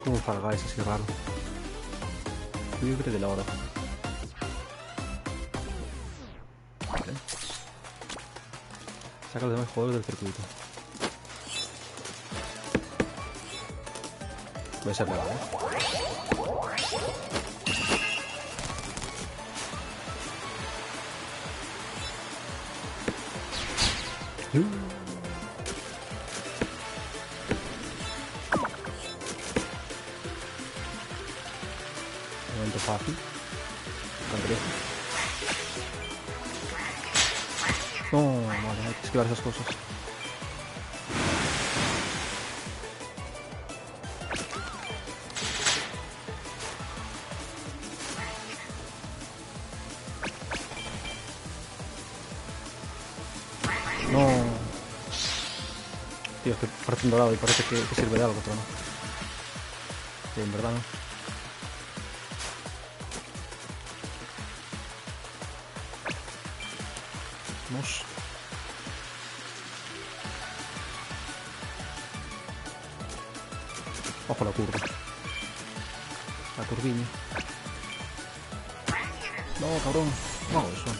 Un Fall Guys así raro. Libre del oro. Vale. Saca los demás jugadores del circuito. Voy a ser legal, Momento fácil. No, vale, hay que esquivar esas cosas. No. Tío, es que parece un dorado y parece que sirve de algo, pero no. Sí, en verdad no. Vamos. Ojo la curva. La curviña. No, cabrón. No, eso.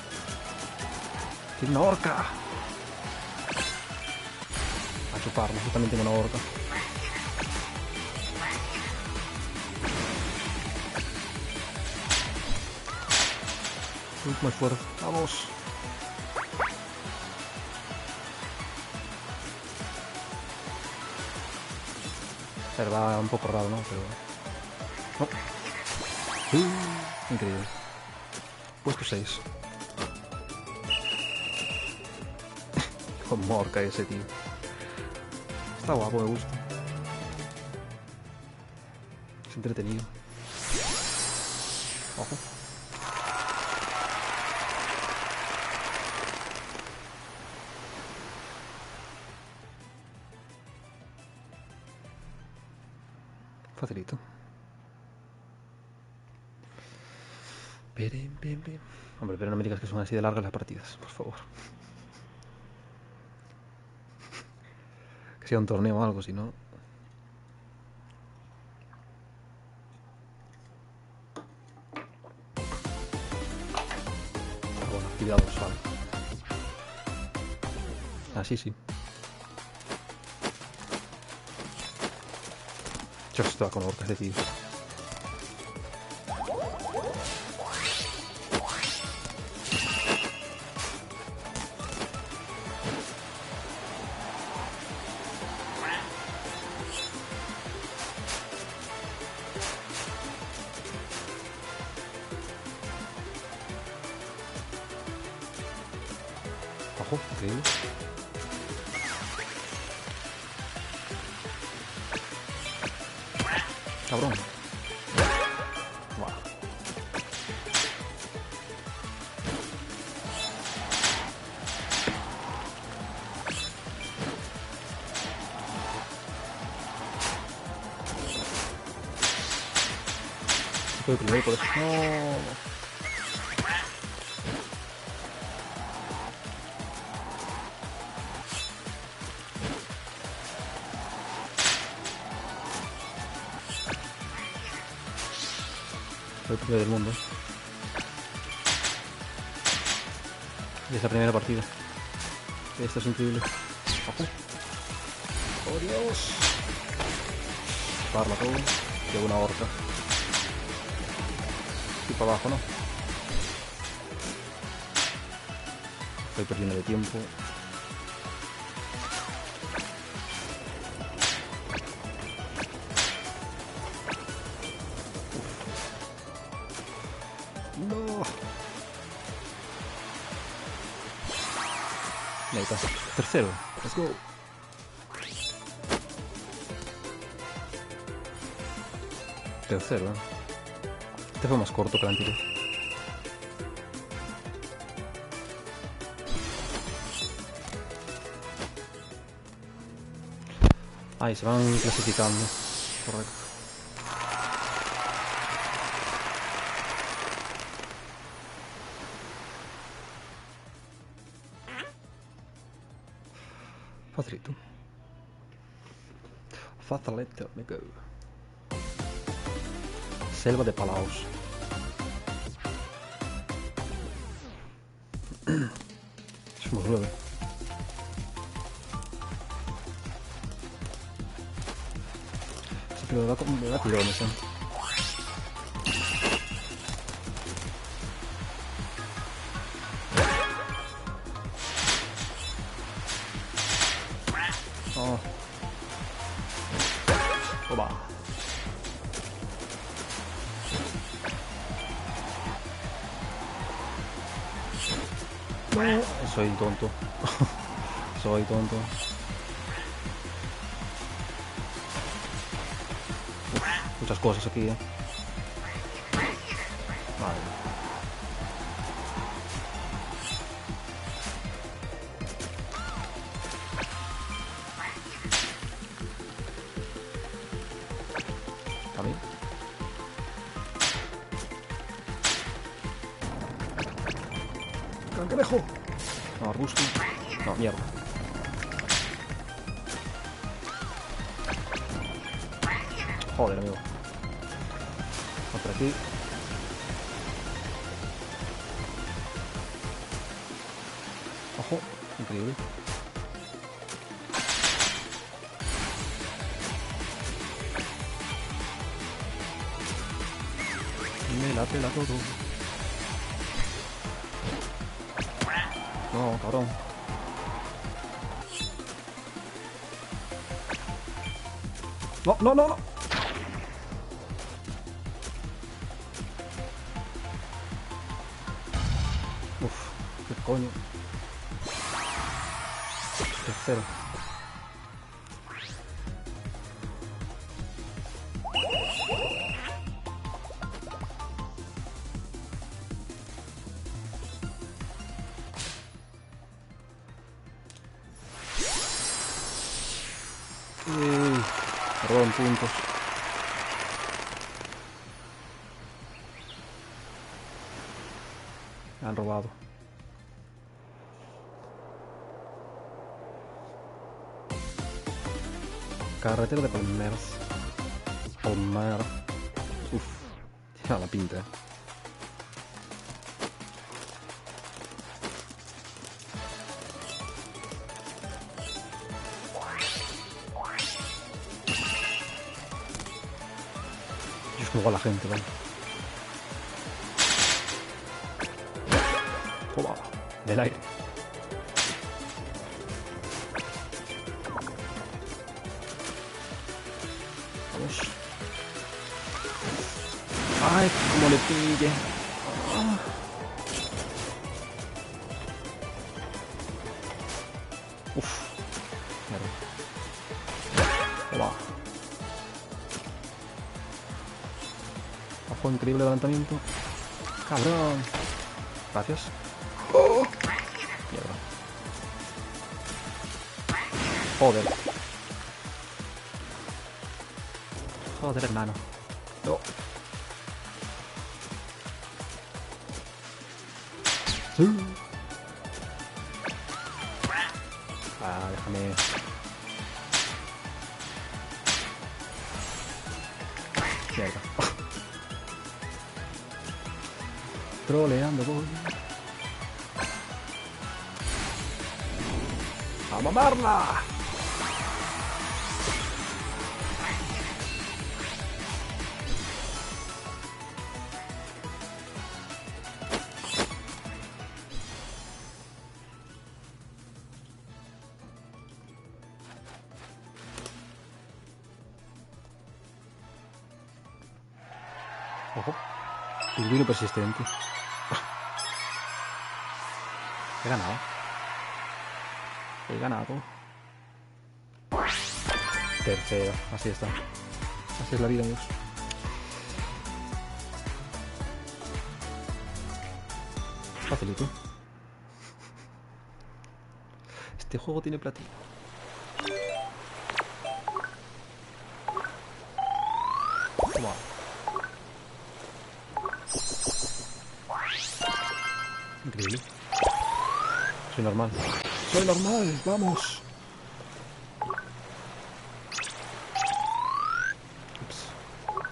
Tiene una horca. A chuparla, yo también tengo una horca. Muy fuerte. Vamos. Pero va un poco raro, ¿no? Pero... no. Increíble. Puesto 6. Con morca ese, tío. Está guapo, me gusta. Es entretenido. Ojo. Facilito. Hombre, pero no me digas que son así de largas las partidas, por favor. Que sea un torneo o algo, si no... Bueno, actividad dorsal. Así sí. Yo estaba con orcas de tío. Ojo, increíble. Cabrón. Wow. Fue el primero por eso. No. Fue el primero del mundo. Y es la primera partida. Esto es increíble. Ojo. ¡Oh, Dios! Parla todo. Llevo una horca. Y para abajo, ¿no? Estoy perdiendo de tiempo. No. Ahí está. Tercero. Let's go. Tercero, ¿eh? Este fue más corto que el anterior. Ahí se van clasificando. Correcto. Facilito. Facilito, me go. Selva de Palaos. Somos 9. Sí, pero me da tirones, Oh. Oba. No. Soy tonto. Soy tonto. Uf, muchas cosas aquí, Vale. ¿A mí? ¡Cangrejo! No, arbusto. No, mierda. Joder, amigo. Otra aquí. Ojo, increíble. Me la pela todo. No, cabrón. No, no, no, no. Uf, qué coño. Tercero. Perdón, puntos. Me han robado. Carretera de Palmeras. Palmera. Uf, ya la pinta. Dios, cómo va la gente, ¿vale? Toma, del aire. Vamos. Ay, cómo le pille. Ah. Uf. Mierda. Toma. Ojo, increíble levantamiento. Cabrón. Gracias. Oh. Mierda. Joder. Joder, hermano. No. Ah, déjame. Mierda. Troleando voy. ¡A mamarla! Ojo. Pingüino persistente. He ganado. He ganado. Tercero. Así está. Así es la vida, amigos. Facilito. Este juego tiene platino. Toma. Increíble. Soy normal. Soy normal, vamos.